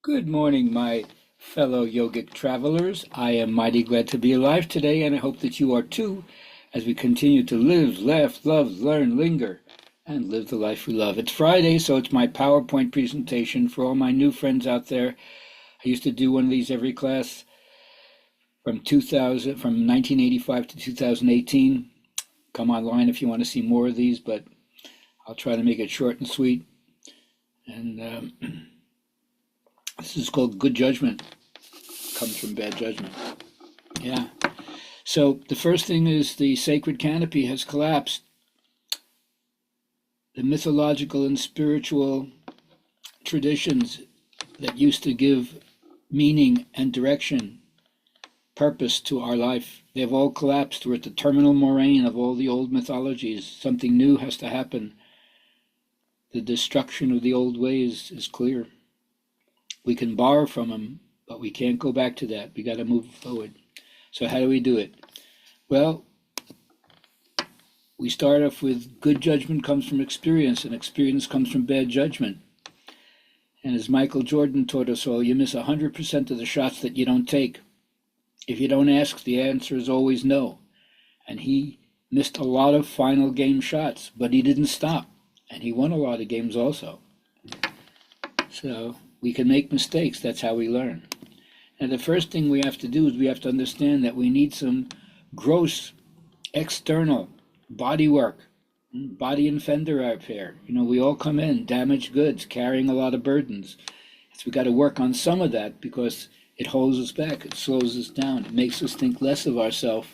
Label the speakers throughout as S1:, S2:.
S1: Good morning, my fellow yogic travelers. I am mighty glad to be alive today, and I hope that you are too, as we continue to live, laugh, love, learn, linger, and live the life we love. It's Friday, so it's my PowerPoint presentation for all my new friends out there. I used to do one of these every class from 1985 to 2018. Come online if you want to see more of these, but I'll try to make it short and sweet. And this is called Good Judgment. Comes from bad judgment. Yeah. So the first thing is the sacred canopy has collapsed. The mythological and spiritual traditions that used to give meaning and direction, purpose to our life, they've all collapsed. We're at the terminal moraine of all the old mythologies. Something new has to happen. The destruction of the old ways is clear. We can borrow from them, but we can't go back to that. We got to move forward. So how do we do it? Well, we start off with good judgment comes from experience, and experience comes from bad judgment. And as Michael Jordan taught us all, you miss 100% of the shots that you don't take. If you don't ask, the answer is always no. And he missed a lot of final game shots, but he didn't stop. And he won a lot of games also. So we can make mistakes. That's how we learn. And the first thing we have to do is we have to understand that we need some gross external body work, body and fender repair. We all come in damaged goods, carrying a lot of burdens. So we got to work on some of that because it holds us back. It slows us down. It makes us think less of ourselves.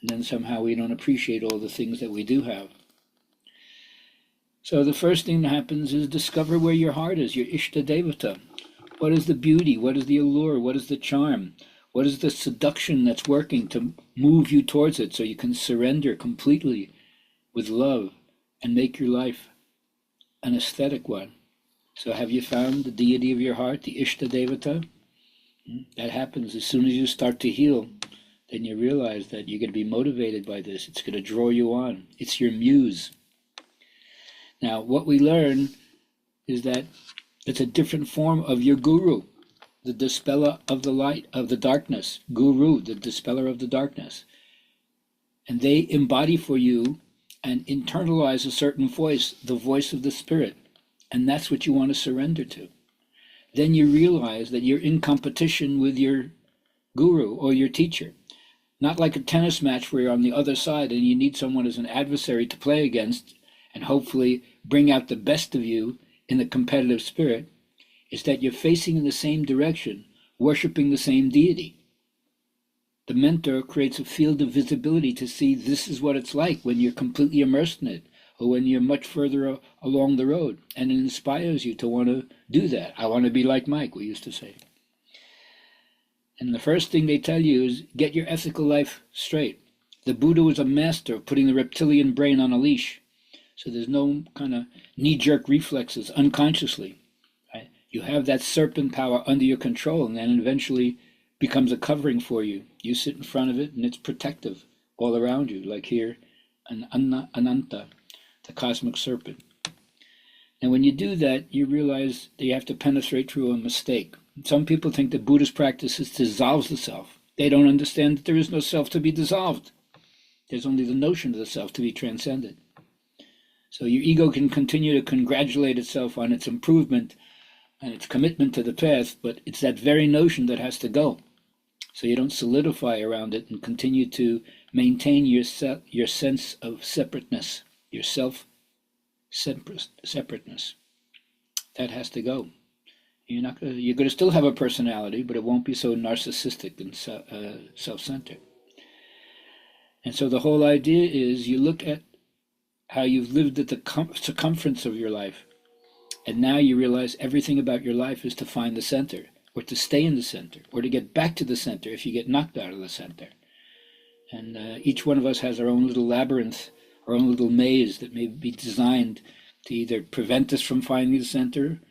S1: And then somehow we don't appreciate all the things that we do have. So the first thing that happens is discover where your heart is, your Ishta Devata. What is the beauty? What is the allure? What is the charm? What is the seduction that's working to move you towards it so you can surrender completely with love and make your life an aesthetic one? So have you found the deity of your heart, the Ishta Devata? That happens as soon as you start to heal. Then you realize that you're going to be motivated by this. It's going to draw you on. It's your muse. Now, what we learn is that it's a different form of your guru, the dispeller of the light, of the darkness. Guru, the dispeller of the darkness. And they embody for you and internalize a certain voice, the voice of the spirit. And that's what you want to surrender to. Then you realize that you're in competition with your guru or your teacher. Not like a tennis match where you're on the other side and you need someone as an adversary to play against and hopefully bring out the best of you in the competitive spirit. Is that you're facing in the same direction, worshiping the same deity. The mentor creates a field of visibility to see this is what it's like when you're completely immersed in it, or when you're much further along the road, and it inspires you to want to do that. I want to be like Mike, we used to say. And the first thing they tell you is get your ethical life straight. The Buddha was a master of putting the reptilian brain on a leash. So there's no kind of knee-jerk reflexes unconsciously. Right? You have that serpent power under your control, and then eventually becomes a covering for you. You sit in front of it, and it's protective all around you, like here, an Ananta, the cosmic serpent. And when you do that, you realize that you have to penetrate through a mistake. Some people think that Buddhist practice is dissolves the self. They don't understand that there is no self to be dissolved. There's only the notion of the self to be transcended. So your ego can continue to congratulate itself on its improvement and its commitment to the path, but it's that very notion that has to go. So you don't solidify around it and continue to maintain your sense of separateness, your self-separateness. That has to go. You're going to still have a personality, but it won't be so narcissistic and self-centered. And so the whole idea is you look at how you've lived at the circumference of your life. And now you realize everything about your life is to find the center, or to stay in the center, or to get back to the center if you get knocked out of the center. And each one of us has our own little labyrinth, our own little maze that may be designed to either prevent us from finding the center,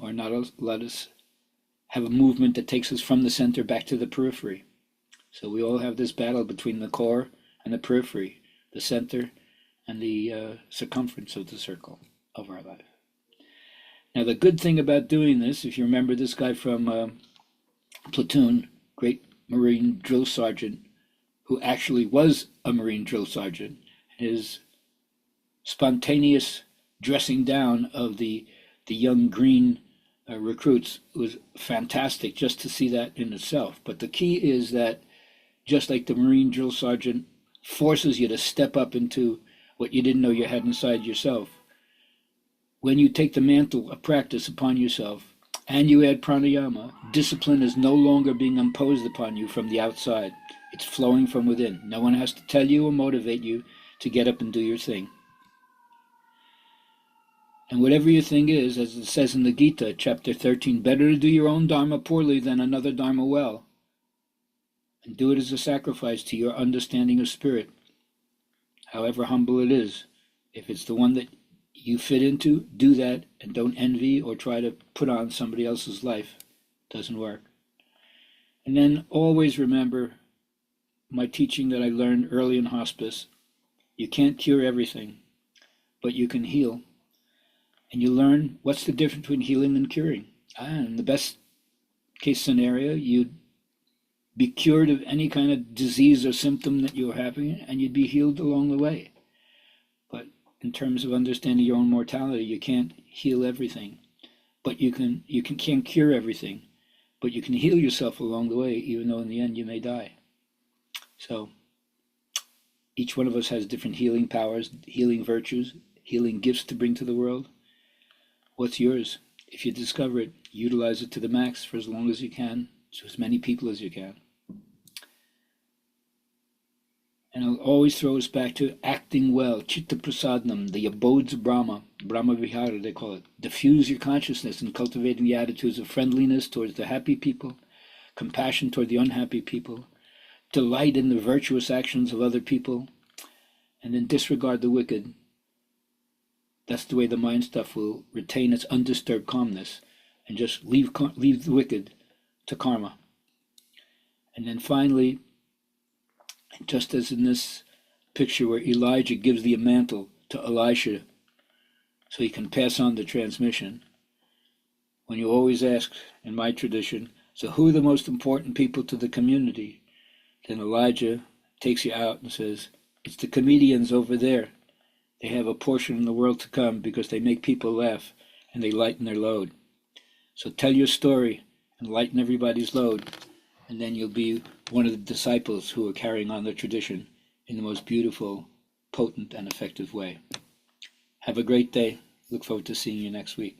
S1: or not let us have a movement that takes us from the center back to the periphery. So we all have this battle between the core and the periphery, the center and the circumference of the circle of our life. Now, the good thing about doing this, if you remember this guy from Platoon, great Marine drill sergeant, who actually was a Marine drill sergeant, his spontaneous dressing down of the young green recruits was fantastic just to see that in itself. But the key is that just like the Marine drill sergeant forces you to step up into what you didn't know you had inside yourself, when you take the mantle of practice upon yourself and you add pranayama, discipline is no longer being imposed upon you from the outside. It's flowing from within. No one has to tell you or motivate you to get up and do your thing. And whatever your thing is, as it says in the Gita, chapter 13, better to do your own dharma poorly than another dharma well. And do it as a sacrifice to your understanding of spirit, however humble it is. If it's the one that you fit into, do that, and don't envy or try to put on somebody else's life. It doesn't work. And then always remember my teaching that I learned early in hospice. You can't cure everything, but you can heal. And you learn what's the difference between healing and curing. In the best case scenario, you'd be cured of any kind of disease or symptom that you're having, and you'd be healed along the way. But in terms of understanding your own mortality, you can't heal everything, but you can't cure everything, but you can heal yourself along the way, even though in the end you may die. So each one of us has different healing powers, healing virtues, healing gifts to bring to the world. What's yours? If you discover it, utilize it to the max for as long as you can, to as many people as you can. And I'll always throw us back to acting well, chitta prasadnam, the abodes of Brahma vihara they call it. Diffuse your consciousness in cultivating the attitudes of friendliness towards the happy people, compassion toward the unhappy people, delight in the virtuous actions of other people, and then disregard the wicked. That's the way the mind stuff will retain its undisturbed calmness, and just leave the wicked to karma. And then finally, just as in this picture where Elijah gives the mantle to Elisha so he can pass on the transmission, when you always ask, in my tradition, so who are the most important people to the community? Then Elijah takes you out and says, it's the comedians over there. They have a portion in the world to come because they make people laugh and they lighten their load. So tell your story and lighten everybody's load, and then you'll be one of the disciples who are carrying on the tradition in the most beautiful, potent, and effective way. Have a great day. Look forward to seeing you next week.